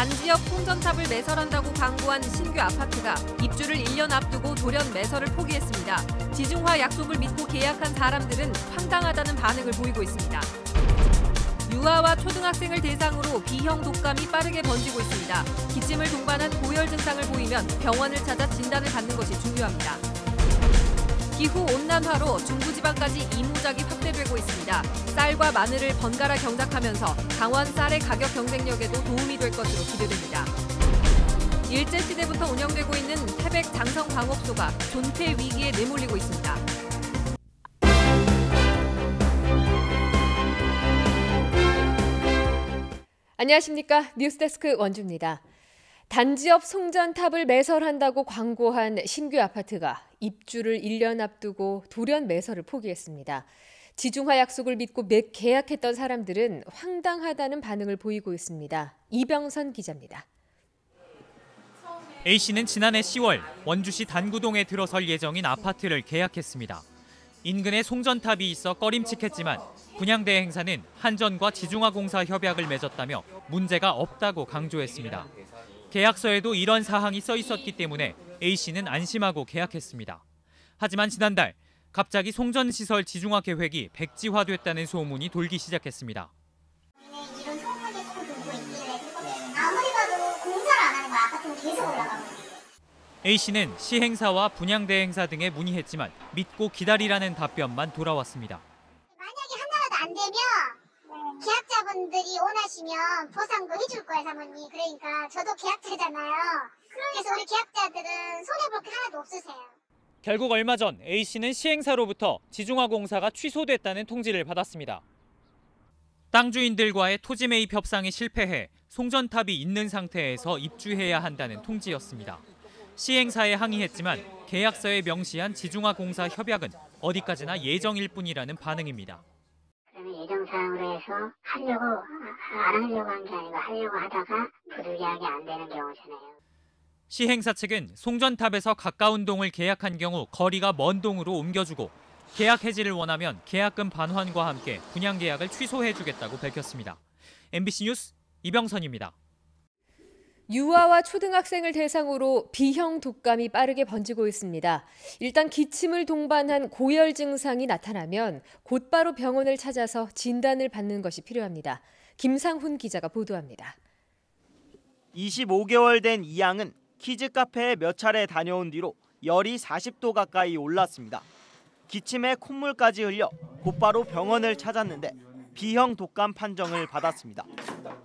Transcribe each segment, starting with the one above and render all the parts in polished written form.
단지역 송전탑을 매설한다고 광고한 신규 아파트가 입주를 1년 앞두고 돌연 매설을 포기했습니다. 지중화 약속을 믿고 계약한 사람들은 황당하다는 반응을 보이고 있습니다. 유아와 초등학생을 대상으로 B형 독감이 빠르게 번지고 있습니다. 기침을 동반한 고열 증상을 보이면 병원을 찾아 진단을 받는 것이 중요합니다. 기후온난화로 중부지방까지 이모작이 확대되고 있습니다. 쌀과 마늘을 번갈아 경작하면서 강원 쌀의 가격 경쟁력에도 도움이 될 것으로 기대됩니다. 일제시대부터 운영되고 있는 태백 장성광업소가 존폐 위기에 내몰리고 있습니다. 안녕하십니까. 뉴스데스크 원주입니다. 단지업 송전탑을 매설한다고 광고한 신규 아파트가 입주를 1년 앞두고 돌연 매설을 포기했습니다. 지중화 약속을 믿고 계약했던 사람들은 황당하다는 반응을 보이고 있습니다. 이병선 기자입니다. A씨는 지난해 10월 원주시 단구동에 들어설 예정인 아파트를 계약했습니다. 인근에 송전탑이 있어 꺼림칙했지만 분양대 행사는 한전과 지중화공사 협약을 맺었다며 문제가 없다고 강조했습니다. 계약서에도 이런 사항이 써 있었기 때문에 A씨는 안심하고 계약했습니다. 하지만 지난달 갑자기 송전시설 지중화 계획이 백지화됐다는 소문이 돌기 시작했습니다. 이런 소문이 자꾸 돌고 있길래 아무리 봐도 공사를 안 하는 거야. 아파트는 계속 올라가고. A씨는 시행사와 분양대 행사 등에 문의했지만 믿고 기다리라는 답변만 돌아왔습니다. 만약에 하나라도 안 되면 계약자분들이 원하시면 보상도 해줄 거예요, 사모님. 그러니까 저도 계약자잖아요. 그래서 우리 계약자들은 손해볼 게 하나도 없으세요. 결국 얼마 전 A씨는 시행사로부터 지중화공사가 취소됐다는 통지를 받았습니다. 땅 주인들과의 토지 매입 협상이 실패해 송전탑이 있는 상태에서 입주해야 한다는 통지였습니다. 시행사에 항의했지만 계약서에 명시한 지중화공사 협약은 어디까지나 예정일 뿐이라는 반응입니다. 그러면 예정사항으로 해서 안 하려고 한 게 아니고 하려고 하다가 부득이하게 안 되는 경우잖아요. 시행사 측은 송전탑에서 가까운 동을 계약한 경우 거리가 먼 동으로 옮겨주고 계약 해지를 원하면 계약금 반환과 함께 분양 계약을 취소해주겠다고 밝혔습니다. MBC 뉴스 이병선입니다. 유아와 초등학생을 대상으로 B형 독감이 빠르게 번지고 있습니다. 일단 기침을 동반한 고열 증상이 나타나면 곧바로 병원을 찾아서 진단을 받는 것이 필요합니다. 김상훈 기자가 보도합니다. 25개월 된 이 양은 키즈 카페에 몇 차례 다녀온 뒤로 열이 40도 가까이 올랐습니다. 기침에 콧물까지 흘려 곧바로 병원을 찾았는데 B형 독감 판정을 받았습니다.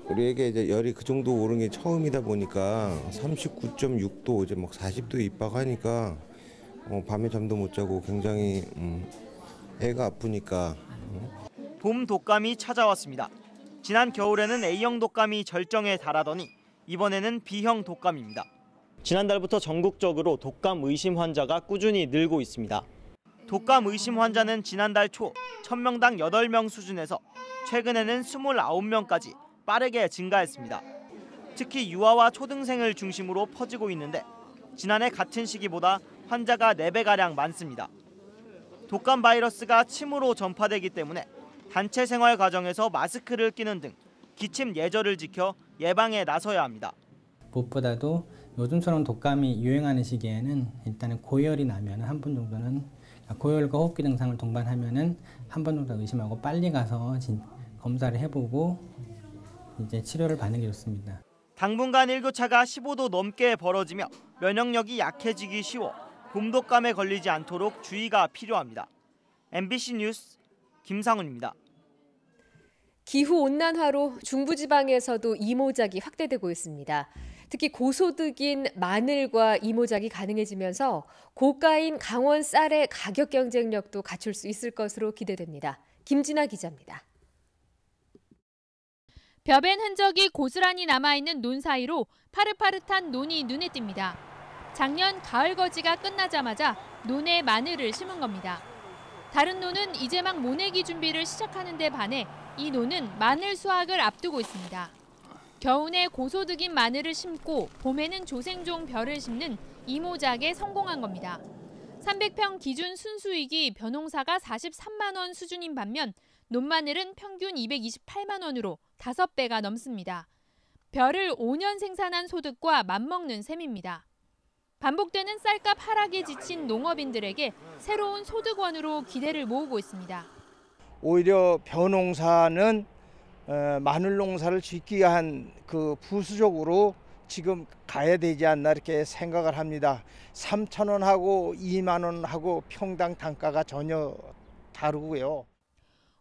우리 애게 이제 열이 그 정도 오른 게 처음이다 보니까 39.6도 이제 막 40도에 입박하니까 밤에 잠도 못 자고 굉장히 애가 아프니까. 봄 독감이 찾아왔습니다. 지난 겨울에는 A형 독감이 절정에 달하더니 이번에는 B형 독감입니다. 지난달부터 전국적으로 독감 의심 환자가 꾸준히 늘고 있습니다. 독감 의심 환자는 지난달 초 1000명당 8명 수준에서 최근에는 29명까지 빠르게 증가했습니다. 특히 유아와 초등생을 중심으로 퍼지고 있는데 지난해 같은 시기보다 환자가 4배가량 많습니다. 독감 바이러스가 침으로 전파되기 때문에 단체 생활 과정에서 마스크를 끼는 등 기침 예절을 지켜 예방에 나서야 합니다. 무엇보다도 요즘처럼 독감이 유행하는 시기에는 일단은 고열이 나면 한 번 정도는 고열과 호흡기 증상을 동반하면은 한 번 정도 의심하고 빨리 가서 검사를 해보고 이제 치료를 받는 게 좋습니다. 당분간 일교차가 15도 넘게 벌어지며 면역력이 약해지기 쉬워 봄독감에 걸리지 않도록 주의가 필요합니다. MBC 뉴스 김상훈입니다. 기후온난화로 중부지방에서도 이모작이 확대되고 있습니다. 특히 고소득인 마늘과 이모작이 가능해지면서 고가인 강원 쌀의 가격 경쟁력도 갖출 수 있을 것으로 기대됩니다. 김진아 기자입니다. 벼벤 흔적이 고스란히 남아있는 논 사이로 파릇파릇한 논이 눈에 띕니다. 작년 가을 거지가 끝나자마자 논에 마늘을 심은 겁니다. 다른 논은 이제 막 모내기 준비를 시작하는 데 반해 이 논은 마늘 수확을 앞두고 있습니다. 겨우내 고소득인 마늘을 심고 봄에는 조생종 벼를 심는 이모작에 성공한 겁니다. 300평 기준 순수익이 벼농사가 43만 원 수준인 반면 논마늘은 평균 228만 원으로 5배가 넘습니다. 벼를 5년 생산한 소득과 맞먹는 셈입니다. 반복되는 쌀값 하락에 지친 농업인들에게 새로운 소득원으로 기대를 모으고 있습니다. 오히려 벼농사는 마늘 농사를 짓기 위한 그 부수적으로 지금 가야 되지 않나 이렇게 생각을 합니다. 3,000원하고 2만 원하고 평당 단가가 전혀 다르고요.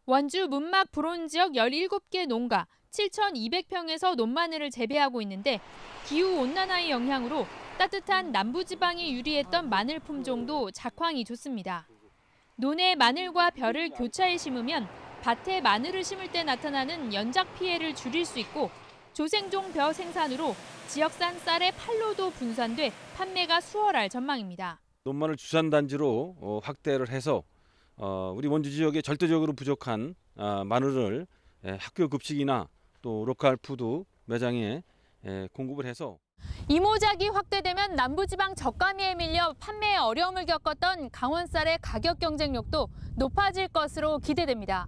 원주 문막 불온 지역 17개 농가 7,200평에서 논마늘을 재배하고 있는데 기후온난화의 영향으로 따뜻한 남부지방이 유리했던 마늘 품종도 작황이 좋습니다. 논에 마늘과 벼를 교차해 심으면 밭에 마늘을 심을 때 나타나는 연작 피해를 줄일 수 있고 조생종 벼 생산으로 지역산 쌀의 판로도 분산돼 판매가 수월할 전망입니다. 논마늘 주산단지로 확대를 해서 우리 원주 지역에 절대적으로 부족한 마늘을 학교 급식이나 또 로컬 푸드 매장에 공급을 해서 이모작이 확대되면 남부지방 저가미에 밀려 판매에 어려움을 겪었던 강원쌀의 가격 경쟁력도 높아질 것으로 기대됩니다.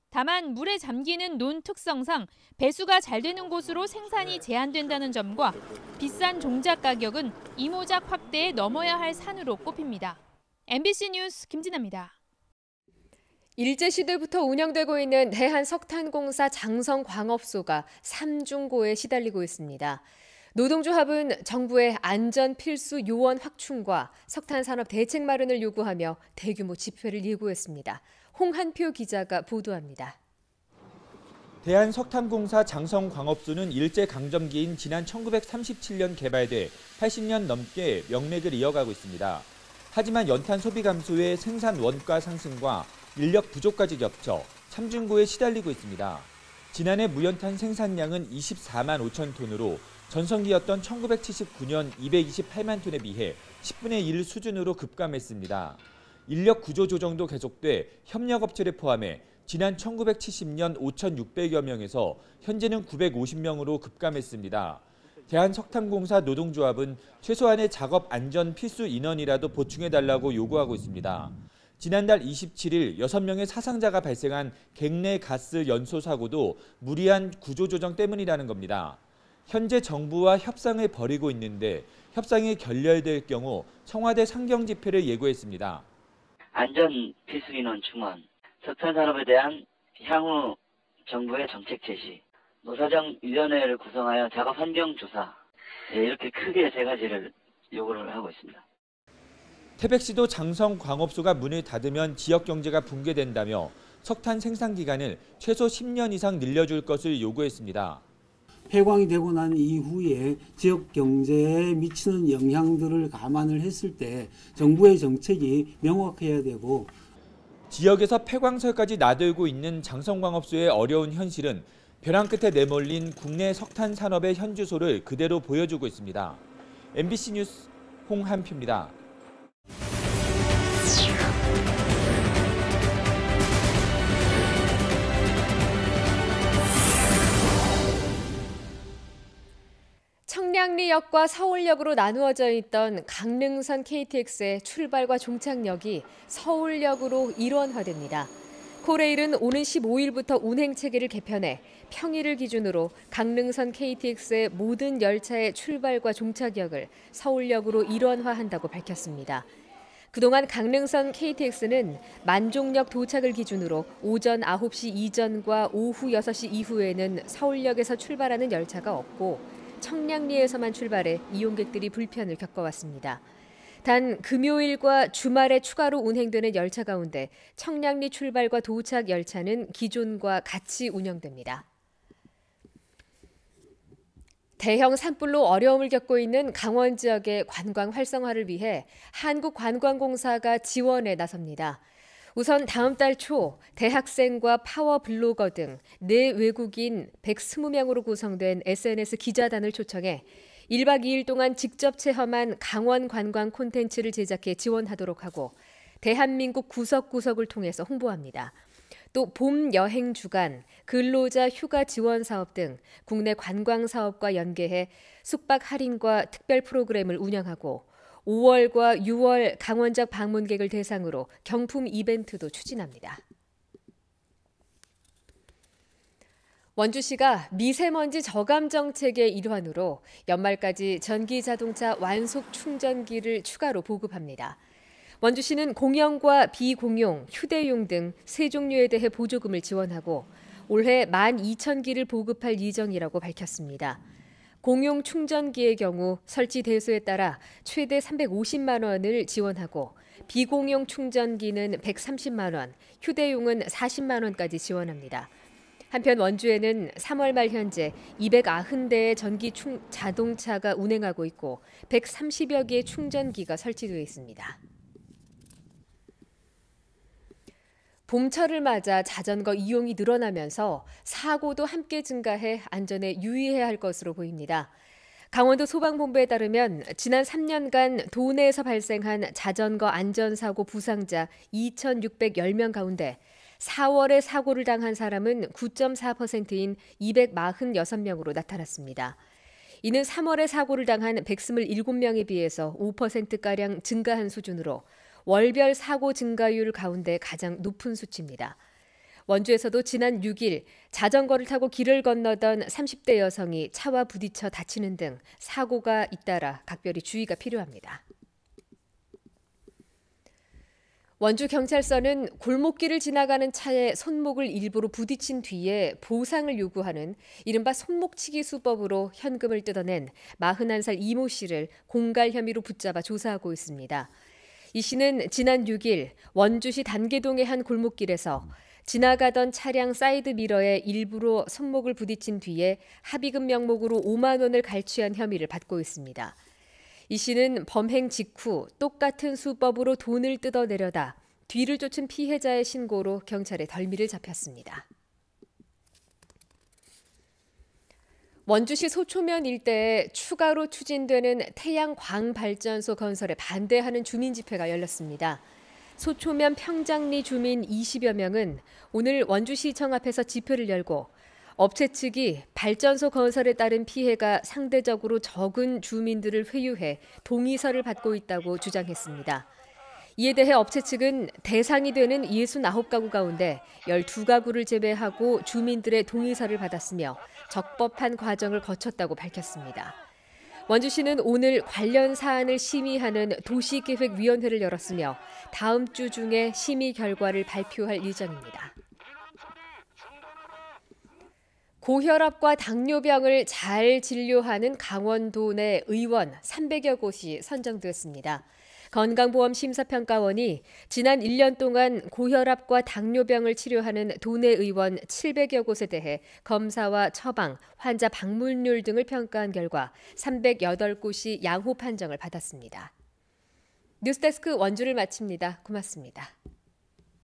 다만 물에 잠기는 논 특성상 배수가 잘 되는 곳으로 생산이 제한된다는 점과 비싼 종작 가격은 이모작 확대에 넘어야 할 산으로 꼽힙니다. MBC 뉴스 김진아입니다. 일제시대부터 운영되고 있는 대한석탄공사 장성광업소가 삼중고에 시달리고 있습니다. 노동조합은 정부의 안전 필수 요원 확충과 석탄산업 대책 마련을 요구하며 대규모 집회를 예고했습니다. 홍한표 기자가 보도합니다. 대한석탄공사 장성광업소는 일제강점기인 지난 1937년 개발돼 80년 넘게 명맥을 이어가고 있습니다. 하지만 연탄 소비 감소에 생산 원가 상승과 인력 부족까지 겹쳐 삼중고에 시달리고 있습니다. 지난해 무연탄 생산량은 24만 5천 톤으로 전성기였던 1979년 228만 톤에 비해 10분의 1 수준으로 급감했습니다. 인력 구조 조정도 계속돼 협력업체를 포함해 지난 1970년 5,600여 명에서 현재는 950명으로 급감했습니다. 대한석탄공사 노동조합은 최소한의 작업 안전 필수 인원이라도 보충해달라고 요구하고 있습니다. 지난달 27일 6명의 사상자가 발생한 갱내 가스 연소 사고도 무리한 구조조정 때문이라는 겁니다. 현재 정부와 협상을 벌이고 있는데 협상이 결렬될 경우 청와대 상경 집회를 예고했습니다. 안전 필수 인원 충원, 석탄 산업에 대한 향후 정부의 정책 제시, 노사정위원회를 구성하여 작업 환경 조사, 이렇게 크게 세 가지를 요구를 하고 있습니다. 태백시도 장성광업소가 문을 닫으면 지역 경제가 붕괴된다며 석탄 생산 기간을 최소 10년 이상 늘려줄 것을 요구했습니다. 폐광이 되고 난 이후에 지역 경제에 미치는 영향들을 감안을 했을 때 정부의 정책이 명확해야 되고 지역에서 폐광설까지 나들고 있는 장성광업소의 어려운 현실은 벼랑 끝에 내몰린 국내 석탄 산업의 현주소를 그대로 보여주고 있습니다. MBC 뉴스 홍한표입니다. 청량리역과 서울역으로 나누어져 있던 강릉선 KTX의 출발과 종착역이 서울역으로 일원화됩니다. 코레일은 오는 15일부터 운행 체계를 개편해 평일을 기준으로 강릉선 KTX의 모든 열차의 출발과 종착역을 서울역으로 일원화한다고 밝혔습니다. 그동안 강릉선 KTX는 만종역 도착을 기준으로 오전 9시 이전과 오후 6시 이후에는 서울역에서 출발하는 열차가 없고 청량리에서만 출발해 이용객들이 불편을 겪어왔습니다. 단 금요일과 주말에 추가로 운행되는 열차 가운데 청량리 출발과 도착 열차는 기존과 같이 운영됩니다. 대형 산불로 어려움을 겪고 있는 강원 지역의 관광 활성화를 위해 한국관광공사가 지원에 나섭니다. 우선 다음 달 초 대학생과 파워블로거 등 내 외국인 120명으로 구성된 SNS 기자단을 초청해 1박 2일 동안 직접 체험한 강원 관광 콘텐츠를 제작해 지원하도록 하고 대한민국 구석구석을 통해서 홍보합니다. 또 봄 여행 주간, 근로자 휴가 지원 사업 등 국내 관광 사업과 연계해 숙박 할인과 특별 프로그램을 운영하고 5월과 6월 강원적 방문객을 대상으로 경품 이벤트도 추진합니다. 원주시가 미세먼지 저감 정책의 일환으로 연말까지 전기 자동차 완속 충전기를 추가로 보급합니다. 원주시는 공용과 비공용, 휴대용 등 세 종류에 대해 보조금을 지원하고 올해 12,000기를 보급할 예정이라고 밝혔습니다. 공용 충전기의 경우 설치 대수에 따라 최대 350만 원을 지원하고 비공용 충전기는 130만 원, 휴대용은 40만 원까지 지원합니다. 한편 원주에는 3월 말 현재 290대의 전기 자동차가 운행하고 있고 130여 개의 충전기가 설치되어 있습니다. 봄철을 맞아 자전거 이용이 늘어나면서 사고도 함께 증가해 안전에 유의해야 할 것으로 보입니다. 강원도 소방본부에 따르면 지난 3년간 도내에서 발생한 자전거 안전사고 부상자 2,610명 가운데 4월에 사고를 당한 사람은 9.4%인 246명으로 나타났습니다. 이는 3월에 사고를 당한 127명에 비해서 5%가량 증가한 수준으로 월별 사고 증가율 가운데 가장 높은 수치입니다. 원주에서도 지난 6일 자전거를 타고 길을 건너던 30대 여성이 차와 부딪혀 다치는 등 사고가 잇따라 각별히 주의가 필요합니다. 원주경찰서는 골목길을 지나가는 차에 손목을 일부러 부딪힌 뒤에 보상을 요구하는 이른바 손목치기 수법으로 현금을 뜯어낸 41살 이모 씨를 공갈 혐의로 붙잡아 조사하고 있습니다. 이 씨는 지난 6일 원주시 단계동의 한 골목길에서 지나가던 차량 사이드 미러에 일부러 손목을 부딪힌 뒤에 합의금 명목으로 5만 원을 갈취한 혐의를 받고 있습니다. 이 씨는 범행 직후 똑같은 수법으로 돈을 뜯어내려다 뒤를 쫓은 피해자의 신고로 경찰에 덜미를 잡혔습니다. 원주시 소초면 일대에 추가로 추진되는 태양광 발전소 건설에 반대하는 주민 집회가 열렸습니다. 소초면 평장리 주민 20여 명은 오늘 원주시청 앞에서 집회를 열고 업체 측이 발전소 건설에 따른 피해가 상대적으로 적은 주민들을 회유해 동의서를 받고 있다고 주장했습니다. 이에 대해 업체 측은 대상이 되는 69가구 가운데 12가구를 제외하고 주민들의 동의서를 받았으며 적법한 과정을 거쳤다고 밝혔습니다. 원주시는 오늘 관련 사안을 심의하는 도시계획위원회를 열었으며 다음 주 중에 심의 결과를 발표할 예정입니다. 고혈압과 당뇨병을 잘 진료하는 강원도 내 의원 300여 곳이 선정됐습니다. 건강보험심사평가원이 지난 1년 동안 고혈압과 당뇨병을 치료하는 도내 의원 700여 곳에 대해 검사와 처방, 환자 방문율 등을 평가한 결과 308곳이 양호 판정을 받았습니다. 뉴스데스크 원주를 마칩니다. 고맙습니다.